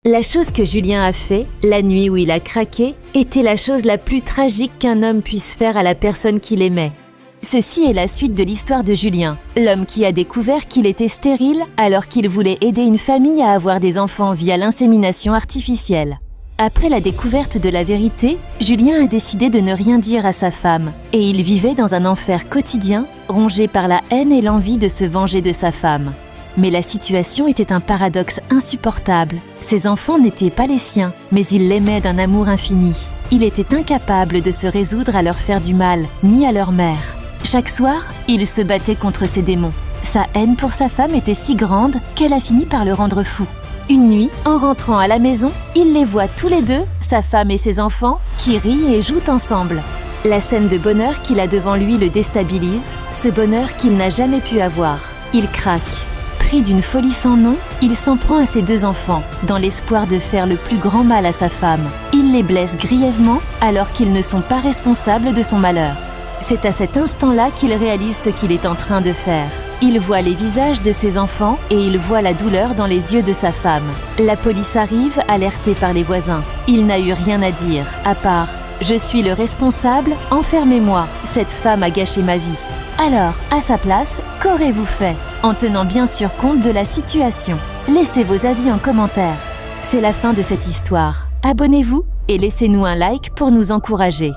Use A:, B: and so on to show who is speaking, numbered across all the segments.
A: La chose que Julien a fait, la nuit où il a craqué, était la chose la plus tragique qu'un homme puisse faire à la personne qu'il aimait. Ceci est la suite de l'histoire de Julien, l'homme qui a découvert qu'il était stérile alors qu'il voulait aider une famille à avoir des enfants via l'insémination artificielle. Après la découverte de la vérité, Julien a décidé de ne rien dire à sa femme et il vivait dans un enfer quotidien, rongé par la haine et l'envie de se venger de sa femme. Mais la situation était un paradoxe insupportable. Ses enfants n'étaient pas les siens, mais il l'aimait d'un amour infini. Il était incapable de se résoudre à leur faire du mal, ni à leur mère. Chaque soir, il se battait contre ses démons. Sa haine pour sa femme était si grande qu'elle a fini par le rendre fou. Une nuit, en rentrant à la maison, il les voit tous les deux, sa femme et ses enfants, qui rient et jouent ensemble. La scène de bonheur qu'il a devant lui le déstabilise, ce bonheur qu'il n'a jamais pu avoir. Il craque. Pris d'une folie sans nom, il s'en prend à ses deux enfants, dans l'espoir de faire le plus grand mal à sa femme. Il les blesse grièvement alors qu'ils ne sont pas responsables de son malheur. C'est à cet instant-là qu'il réalise ce qu'il est en train de faire. Il voit les visages de ses enfants et il voit la douleur dans les yeux de sa femme. La police arrive, alertée par les voisins. Il n'a eu rien à dire, à part « Je suis le responsable, enfermez-moi, cette femme a gâché ma vie ». Alors, à sa place, qu'aurez-vous fait? En tenant bien sûr compte de la situation. Laissez vos avis en commentaire. C'est la fin de cette histoire. Abonnez-vous et laissez-nous un like pour nous encourager.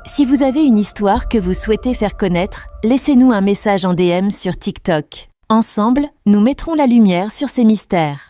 A: Si vous avez une histoire que vous souhaitez faire connaître, laissez-nous un message en DM sur TikTok. Ensemble, nous mettrons la lumière sur ces mystères.